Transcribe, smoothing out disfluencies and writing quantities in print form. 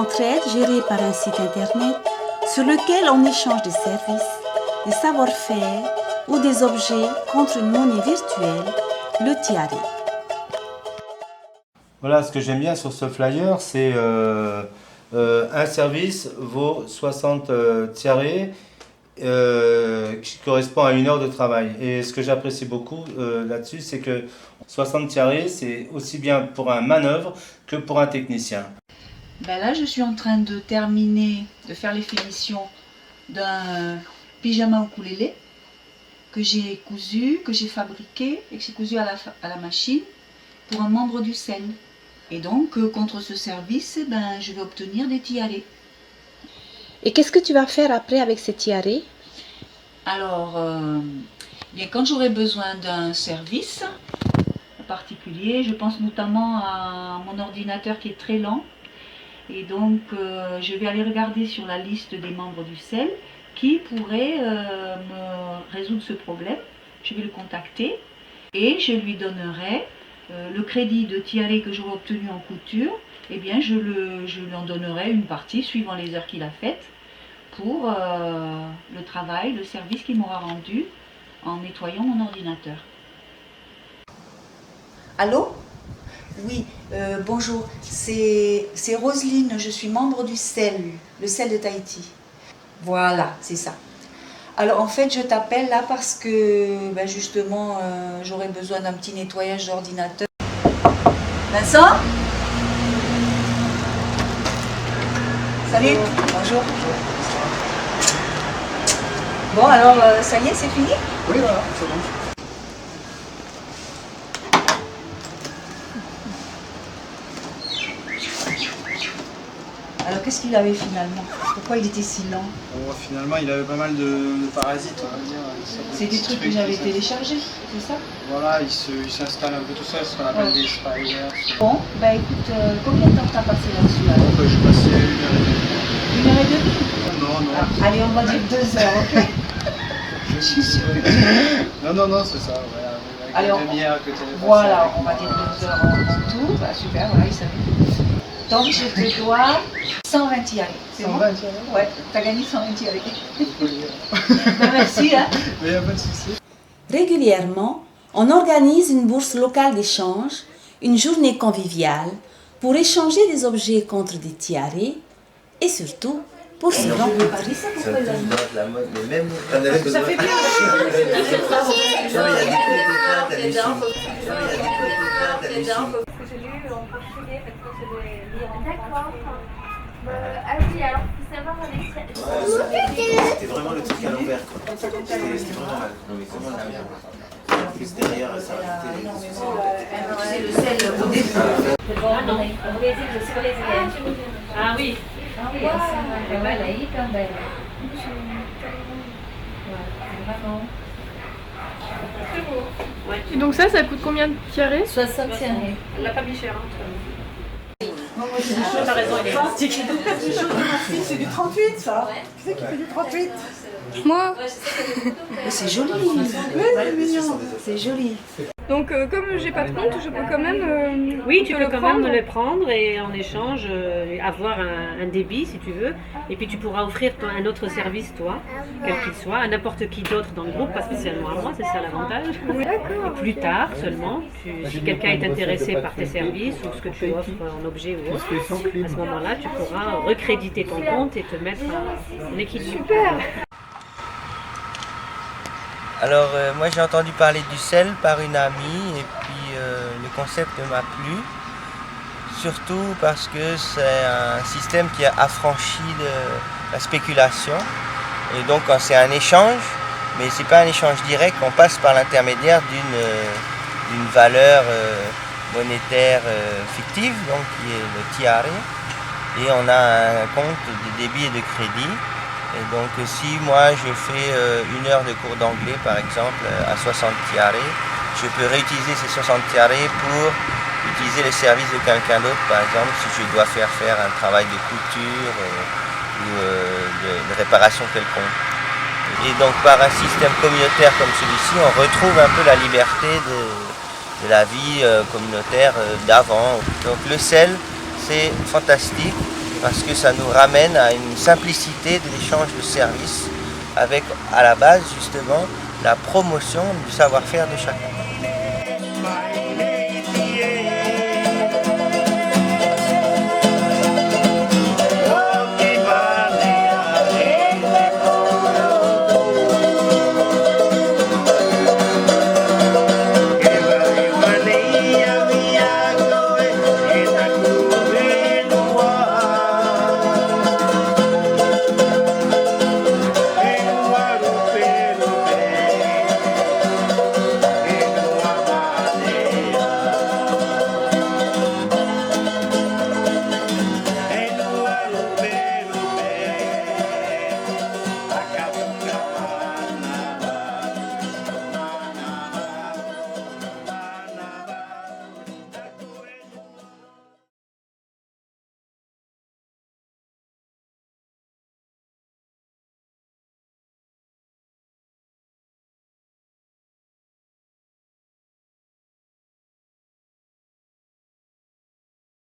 d'entraide géré par un site internet sur lequel on échange des services, des savoir-faire ou des objets contre une monnaie virtuelle, le tiare. Voilà, ce que j'aime bien sur ce flyer, c'est un service vaut 60 tiare, qui correspond à 1 heure de travail. Et ce que j'apprécie beaucoup là-dessus, c'est que 60 tiare, c'est aussi bien pour un manœuvre que pour un technicien. Ben là, je suis en train de terminer, de faire les finitions d'un pyjama ukulélé que j'ai cousu, que j'ai fabriqué et que j'ai cousu à la machine pour un membre du CEL. Et donc, contre ce service, ben, je vais obtenir des tiare. Et qu'est-ce que tu vas faire après avec ces tiare? Alors, bien, quand j'aurai besoin d'un service particulier, je pense notamment à mon ordinateur qui est très lent. Et donc, je vais aller regarder sur la liste des membres du CEL qui pourrait me résoudre ce problème. Je vais le contacter et je lui donnerai le crédit de tiare que j'aurai obtenu en couture. Eh bien, je lui en donnerai une partie suivant les heures qu'il a faites pour le travail, le service qu'il m'aura rendu en nettoyant mon ordinateur. Allô? Oui, bonjour, c'est Roselyne, je suis membre du CEL, le CEL de Tahiti. Voilà, c'est ça. Alors en fait, je t'appelle là parce que ben justement, j'aurais besoin d'un petit nettoyage d'ordinateur. Vincent? Salut, bonjour. Bon, alors, ça y est, c'est fini? Oui, voilà, c'est bon. Alors qu'est-ce qu'il avait finalement? Pourquoi il était si lent? Bon, finalement, il avait pas mal de parasites, on va dire. C'est des trucs que j'avais téléchargés, c'est ça? Voilà, il s'installe un peu tout seul, ce qu'on appelle des spiders. Bon, bah écoute, combien de temps t'as passé là-dessus là? Donc, j'ai passé 1 heure et demie. 1 heure et demie? Non, non. Ah, allez, on va dire 2 heures, ok? Je suis sûr. Non, c'est ça, ouais. Avec Allez, une demi-heure que tu voilà, on va dire 2 heures en tout. Bah super, voilà, il savait. Donc je te dois 120 tiare. C'est bon? 120 tiare? Ouais, t'as gagné 120 tiare. Ben, merci, hein. Mais il n'y a pas de souci. Régulièrement, on organise une bourse locale d'échange, une journée conviviale, pour échanger des objets contre des tiare et surtout pour se rencontrer. La mode, les mêmes. Ça fait bien. D'accord. Ah oui, alors il faut savoir avec C'était vraiment le truc à l'envers, quoi. C'était vraiment mal. Non, mais vraiment mal. En plus, derrière, ça rajoutait C'est le sel au début. Ah oui. Et donc ça coûte combien de tiare? 60 tiare. Elle l'a pas mis cher. T'as raison, il est élastique. C'est du 38 ça. Qui c'est qui fait du 38? Moi. C'est joli. C'est mignon. C'est joli. Donc comme j'ai pas de compte, je peux quand même. Oui, tu peux quand même prendre. le prendre et en échange avoir un débit si tu veux. Et puis tu pourras offrir un autre service, toi, quel qu'il soit, à n'importe qui d'autre dans le groupe, pas spécialement à moi, c'est ça l'avantage. Et plus tard seulement, si quelqu'un est intéressé par tes services ou ce que tu offres en objet ou autre, à ce moment-là, tu pourras recréditer ton compte et te mettre en équilibre. Super. Alors moi j'ai entendu parler du CEL par une amie et puis le concept m'a plu, surtout parce que c'est un système qui a affranchi la spéculation et donc c'est un échange, mais c'est pas un échange direct, on passe par l'intermédiaire d'une valeur monétaire fictive, donc qui est le tiare, et on a un compte de débit et de crédit. Et donc si moi je fais 1 heure de cours d'anglais par exemple à 60 tiare, je peux réutiliser ces 60 tiare pour utiliser les services de quelqu'un d'autre, par exemple si je dois faire un travail de couture ou de réparation quelconque. Et donc par un système communautaire comme celui-ci, on retrouve un peu la liberté de la vie communautaire d'avant. Donc le CEL, c'est fantastique. parce que ça nous ramène à une simplicité de l'échange de services avec à la base justement la promotion du savoir-faire de chacun.